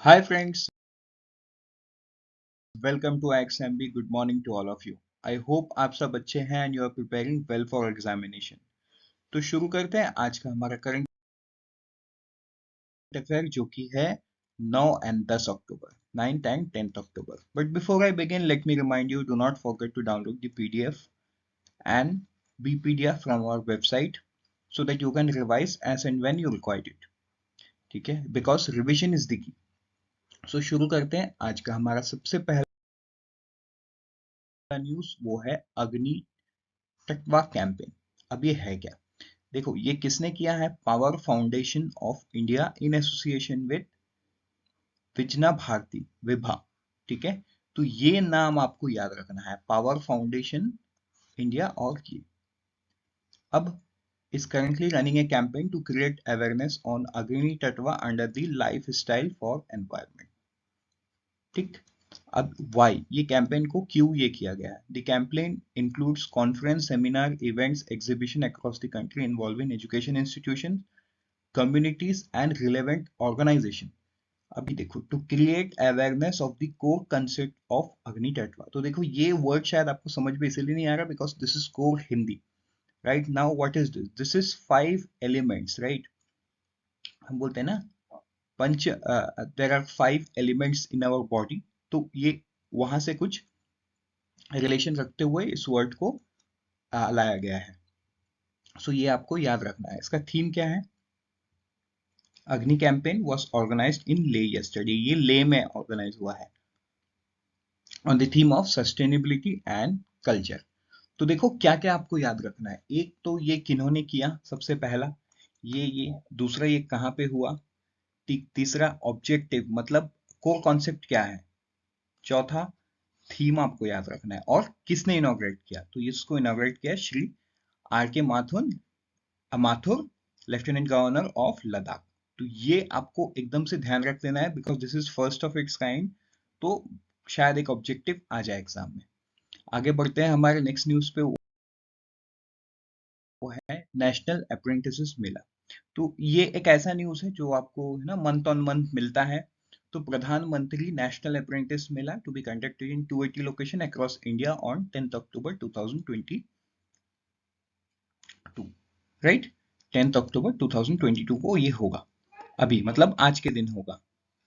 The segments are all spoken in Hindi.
Hi friends, welcome to IXMB. Good morning to all of you. I hope आप सब अच्छे हैं and you are preparing well for examination. तो शुरू करते हैं आज का हमारा करंट अफेयर जो कि है 9 and 10 October 9th and 10th October. But before I begin, let me remind you, do not forget to download the PDF and BPDF from our website so that you can revise as and when you require it. ठीक है, because revision is the key. So शुरू करते हैं आज का हमारा सबसे पहला न्यूज वो है अग्नि तटवा कैंपेन। अब ये है क्या? देखो ये किसने किया है? Power Foundation of India in association with Vijnana Bharati Vibha. ठीक है, तो ये नाम आपको याद रखना है, पावर फाउंडेशन इंडिया। और ये अब is currently running a campaign to create awareness on Agni Tatva under the lifestyle for environment. ठीक, अब वाई ये कैंपेन को क्यों ये किया गया है? The campaign includes conference, seminar, events, exhibition across the country involving education institution, communities and relevant organisation. अभी देखो, to create awareness of the core concept of अग्नि तत्व। तो देखो ये वर्ड शायद आपको समझ में इसलिए नहीं आ रहा because this is core Hindi. Right now what is this? This is 5 elements. Right, हम बोलते हैं ना पंच, there are 5 elements in our body. तो ये वहां से कुछ रिलेशन रखते हुए इस वर्ड को लाया गया है। सो ये आपको याद रखना है। इसका थीम क्या है? अग्नि कैंपेन वाज ऑर्गेनाइज्ड इन ले यस्टरडे। ये ले में ऑर्गेनाइज हुआ है on the theme of sustainability and culture. तो देखो क्या क्या आपको याद रखना है। एक तो ये किन्होंने किया, सबसे पहला ये दूसरा ये कहाँ पे हुआ, तीसरा ऑब्जेक्टिव मतलब कोर कॉन्सेप्ट क्या है, चौथा थीम आपको याद रखना है, और किसने इनॉग्रेट किया। तो इसको इनॉग्रेट किया श्री आर के Mathur, lieutenant governor of Ladakh. तो ये आपको एकदम से ध्यान रख लेना है because this is first of its kind. तो शायद एक ऑब्जेक्टिव आ जाए एग्जाम में। आगे बढ़ते हैं हमारे नेक्स्ट न्यूज पे, वो है नेशनल अप्रेंटिसेस मेला। तो ये एक ऐसा न्यूज है जो आपको है ना मंथ ऑन मंथ मिलता है। तो Pradhan Mantri national apprentice Mela to be conducted in 280 location across India on 10th October 2022। Right, 10th October 2022 को ये होगा। अभी मतलब आज के दिन होगा।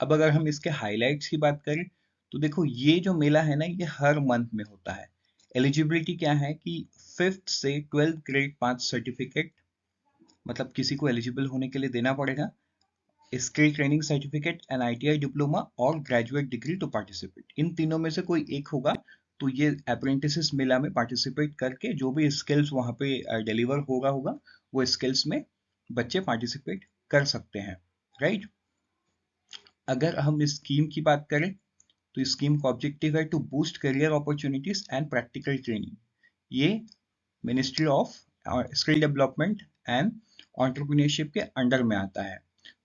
अब अगर हम इसके हाइलाइट्स की बात करें तो देखो ये जो मेला है ना ये हर मंथ में होता है। एलिजिबिलिटी क्या है कि 5th से 12th ग्रेड पास सर्टिफिकेट, मतलब किसी को एलिजिबल होने के लिए देना पड़ेगा skill training certificate, an ITI diploma और ग्रेजुएट डिग्री टू पार्टिसिपेट। इन तीनों में से कोई एक होगा तो ये अप्रेंटिस मेला में पार्टिसिपेट करके जो भी स्किल्स वहां पे डिलीवर होगा वो स्किल्स में बच्चे पार्टिसिपेट कर सकते हैं। राइट, अगर हम इस स्कीम की बात करें तो इस स्कीम का ऑब्जेक्टिव है to boost career opportunities and practical training. ये Ministry of Skill Development and Entrepreneurship के अंडर में आता है।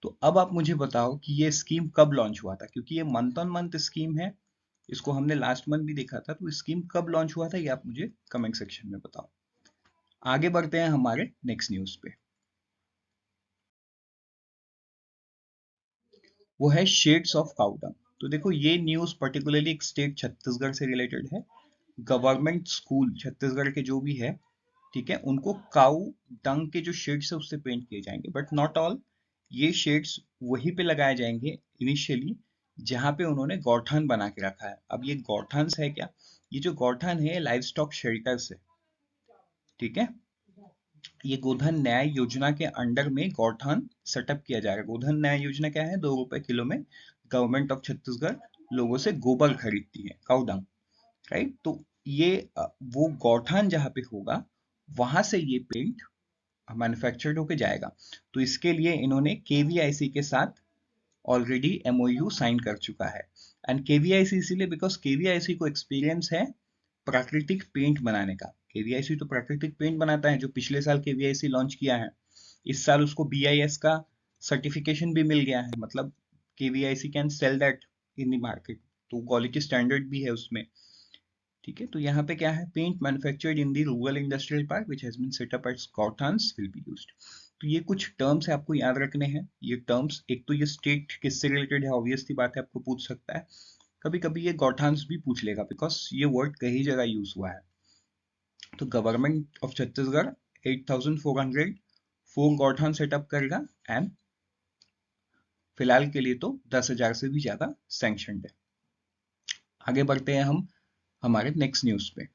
तो अब आप मुझे बताओ कि ये स्कीम कब लॉन्च हुआ था, क्योंकि ये मंथ ऑन मंथ स्कीम है। इसको हमने लास्ट मंथ भी देखा था। तो स्कीम कब लॉन्च हुआ था ये आप मुझे कमेंट सेक्शन में बताओ। आगे बढ़ते हैं हमारे नेक्स्ट न्यूज पे, वो है शेड्स ऑफ काउडंग। तो देखो ये न्यूज पर्टिकुलरली एक स्टेट छत्तीसगढ़ से रिलेटेड है। गवर्नमेंट स्कूल छत्तीसगढ़ के जो भी है, ठीक है, उनको काऊ डंग के जो शेड्स है उससे पेंट किए जाएंगे, बट नॉट ऑल। ये शेड्स वहीं पे लगाए जाएंगे इनिशियली जहां पे उन्होंने गौठान बना के रखा है। अब ये गौठान है क्या? ये जो गौठान है लाइव स्टॉक शेल्टर्स है। ठीक है, ये गोधन न्याय योजना के अंडर में गौठान सेटअप किया जा रहा है। गोधन न्याय योजना क्या है? 2 रुपए किलो में गवर्नमेंट ऑफ छत्तीसगढ़ लोगों से गोबर खरीदती है, काउडंग। राइट, तो ये वो गौठान जहाँ पे होगा वहां से ये पेंट मैन्युफैक्चर्ड होके जाएगा। तो इसके लिए इन्होंने केवीआईसी के साथ ऑलरेडी एमओयू साइन कर चुका है। एंड केवीआईसी इसीलिए बिकॉज केवीआईसी को एक्सपीरियंस है प्राकृतिक पेंट बनाने का। केवीआईसी तो प्राकृतिक पेंट बनाता है, जो पिछले साल केवीआईसी लॉन्च किया है। इस साल उसको बीआईएस का सर्टिफिकेशन भी मिल गया है, मतलब KVIC can sell that in the market. तो क्वालिटी स्टैंडर्ड भी है उसमें। ठीक है, तो यहाँ पे क्या है? Paint manufactured in the rural industrial park which has been set up at gauthans will be used. तो ये कुछ टर्म्स है आपको याद रखने हैं। ये टर्म्स, एक तो ये स्टेट किससे रिलेटेड है, ऑब्वियसली बात है, आपको पूछ सकता है। कभी कभी ये गौठांस भी पूछ लेगा, बिकॉज ये वर्ड कई जगह यूज हुआ है। तो गवर्नमेंट ऑफ छत्तीसगढ़ 8,400 फोर गौठान सेटअप करेगा, एंड फिलहाल के लिए तो 10,000 से भी ज्यादा सैंक्शनड है। आगे बढ़ते हैं हम हमारे नेक्स्ट न्यूज पे,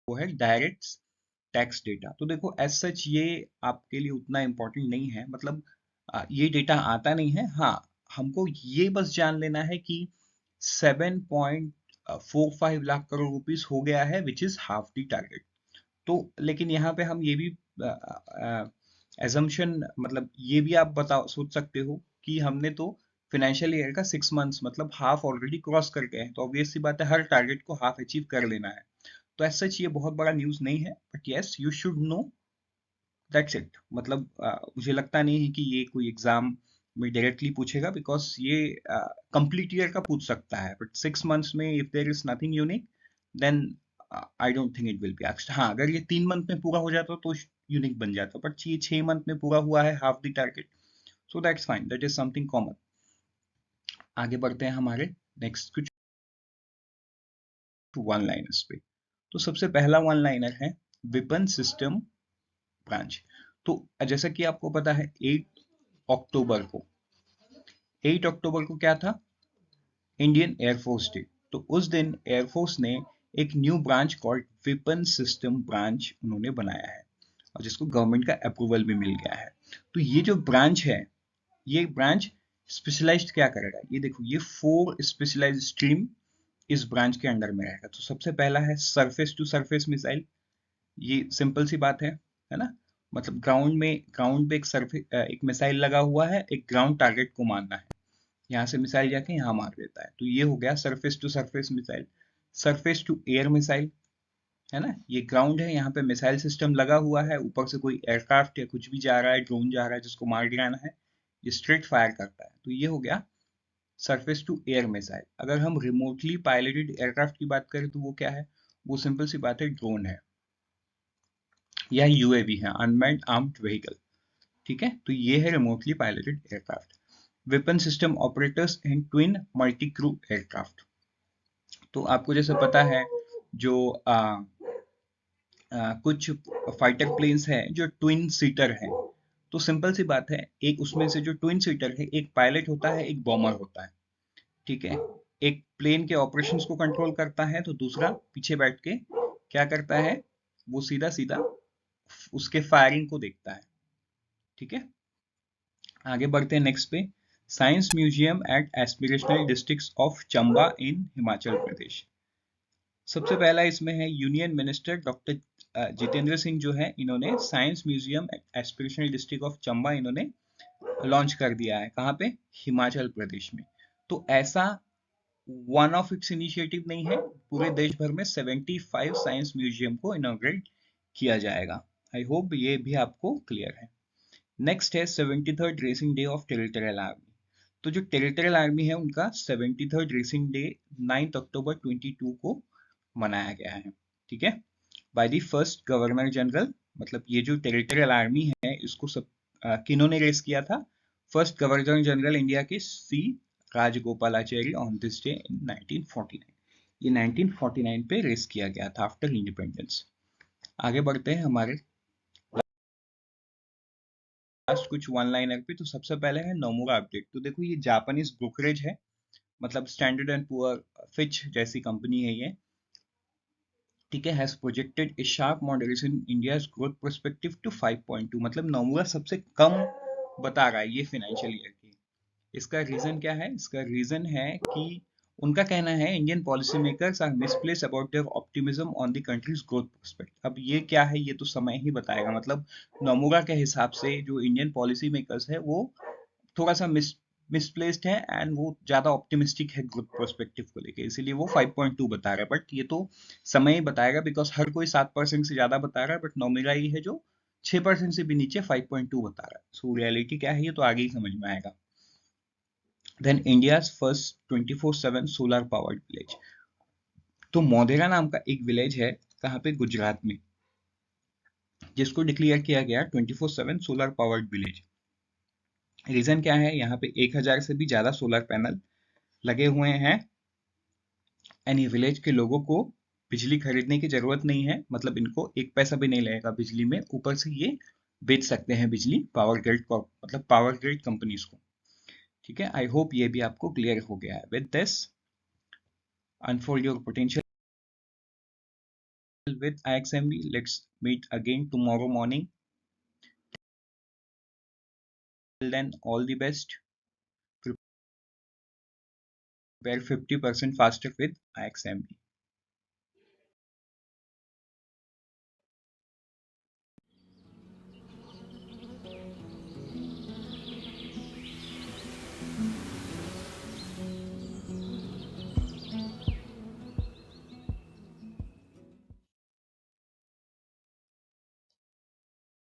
वो है डायरेक्ट टैक्स डेटा। तो देखो एज सच ये आपके लिए उतना इम्पोर्टेंट नहीं है, मतलब ये डेटा आता नहीं है। हाँ, हमको ये बस जान लेना है कि 7.45 लाख करोड़ रुपीस हो गया है, which is half the target. तो लेकिन यहाँ पे हम ये भी एजम्पशन, मतलब ये भी आप सोच सकते हो कि हमने तो फाइनेंशियल ईयर का 6 मंथ्स मतलब हाफ ऑलरेडी क्रॉस कर गए हैं, तो ऑब्वियस सी बात है हर टारगेट को हाफ अचीव कर लेना है। तो एज सच ये बहुत बड़ा न्यूज नहीं है, but yes you should know, that's it. मतलब मुझे लगता नहीं है कि ये कोई एग्जाम में डायरेक्टली पूछेगा, बिकॉज ये कंप्लीट ईयर का पूछ सकता है, बट 6 मंथ्स में if there is nothing unique, then I don't think it will be asked. हाँ, अगर ये 3 मंथ में पूरा हो जाता तो यूनिक बन जाता, बट ये 6 मंथ में पूरा हुआ है, half the target, so that's fine, that is something common. आगे बढ़ते हैं हमारे नेक्स्ट कुछ वन लाइनर्स पे। तो सबसे पहला वन लाइनर है विपन सिस्टम ब्रांच। तो जैसा कि आपको पता है 8 अक्टूबर को 8 अक्टूबर को क्या था, इंडियन एयरफोर्स डे। तो उस दिन एयरफोर्स ने एक new branch called weapon system branch उन्होंने बनाया है, और जिसको गवर्नमेंट का अप्रूवल भी मिल गया है। तो ये जो ब्रांच है, ये ब्रांच स्पेशलाइज्ड क्या करेगा, ये देखो, ये 4 स्पेशलाइज्ड स्ट्रीम इस ब्रांच के अंडर में रहेगा। तो सबसे पहला है सरफेस टू सरफेस मिसाइल। ये सिंपल सी बात है ना, मतलब ग्राउंड पे एक मिसाइल लगा हुआ है, एक ग्राउंड टारगेट को मारना है, यहाँ से मिसाइल जाके यहाँ मार देता है, तो ये हो गया surface to surface missile. Surface to air missile, है ना, ये ग्राउंड है, यहाँ पे मिसाइल सिस्टम लगा हुआ है, ऊपर से कोई एयरक्राफ्ट या कुछ भी जा रहा है, ड्रोन जा रहा है जिसको मार गिराना है, ये स्ट्रेट फायर करता है, तो ये हो गया सरफेस टू एयर मिसाइल। अगर हम रिमोटली पायलटेड एयरक्राफ्ट की बात करें तो वो क्या है, वो सिंपल सी बात है, ड्रोन है या यूएवी है, अनमैन्ड आर्म्ड व्हीकल। ठीक है, तो ये है remotely piloted aircraft. Weapon system operators and twin multi crew aircraft. तो आपको जैसे पता है, जो कुछ फाइटर प्लेन्स हैं जो ट्विन सीटर हैं, तो सिंपल सी बात है, एक उसमें से जो ट्विन सीटर है, एक पायलट होता है, एक बॉमर होता है। ठीक है, एक प्लेन के ऑपरेशंस को कंट्रोल करता है, तो दूसरा पीछे बैठ के क्या करता है, वो सीधा सीधा उसके फायरिंग को देखता है। ठीक है, आगे बढ़ते हैं नेक्स्ट पे, science museum at aspirational districts of Chamba in Himachal Pradesh. सबसे पहला इसमें है union minister doctor Jitendra Singh जो है, इन्होंने science museum aspirational district of Chamba इन्होंने लॉन्च कर दिया है, कहाँ पे, हिमाचल प्रदेश में। तो ऐसा वन ऑफ इट्स इनिशिएटिव नहीं है, पूरे देश भर में 75 साइंस म्यूजियम को इनॉग्रेट किया जाएगा। आई होप ये भी आपको क्लियर है। नेक्स्ट है 73rd racing day of territorial army. तो जो टेरिटोरियल आर्मी है उनका 73rd रेसिंग डे 9 अक्टूबर 22 को मनाया गया है। ठीक है, by the first governor general, मतलब ये जो टेरिटोरियल आर्मी है इसको सब किन्होंने रेस किया था, फर्स्ट गवर्नर जनरल इंडिया के C Rajagopalachari on this day in 1949। ये 1949 पे रेस किया गया था आफ्टर इंडिपेंडेंस। आगे बढ़ते हैं हमारे लास्ट कुछ वन लाइनर पे। तो सबसे पहले है नोमुरा अपडेट। तो देखो ये जापानीज ब्रोकरेज है, मतलब स्टैंडर्ड एंड पुअर, फिच जैसी कंपनी है ये। ठीक है, has projected a sharp moderation in India's growth perspective to 5.2, मतलब नोमुरा सबसे कम बता रहा है ये फाइनेंशियल ईयर की। इसका रीजन क्या है, इसका रीजन है कि उनका कहना है Indian policy makers are misplace about their optimism on the country's growth prospect. अब ये क्या है, ये तो समय ही बताएगा। मतलब नोमुरा के हिसाब से जो इंडियन पॉलिसी मेकर्स है वो थोड़ा सा मिसप्लेस्ड है, एंड वो ज्यादा ऑप्टिमिस्टिक है ग्रोथ पर्सपेक्टिव को लेके, इसीलिए वो 5.2 बता रहा है। बट ये तो समय ही बताएगा, बिकॉज हर कोई 7% से ज्यादा बता रहा है, बट नोमिरा ही है जो 6% से भी नीचे 5.2 बता रहा है। सो रियलिटी क्या है ये तो आगे ही समझ में आएगा। Then India's first 24/7 solar powered village. तो मोढेरा नाम का एक विलेज है, कहाँ पे, गुजरात में। जिसको डिक्लेयर किया गया 24/7 सोलर पावर्ड विलेज। रीजन क्या है, यहाँ पे 1000 से भी ज्यादा सोलर पैनल लगे हुए हैं एंड ये विलेज के लोगों को बिजली खरीदने की जरूरत नहीं है, मतलब इनको एक पैसा भी नहीं लगेगा बिजली में, ऊपर से ये बेच सकते हैं बिजली पावर ग्रिड को, मतलब पावर ग्रिड कंपनीज को। ठीक है, आई होप ये भी आपको क्लियर हो गया है। With this unfold your potential with IXMB. Let's meet again tomorrow morning. Till then, all the best. Prepare 50% faster with IXMB.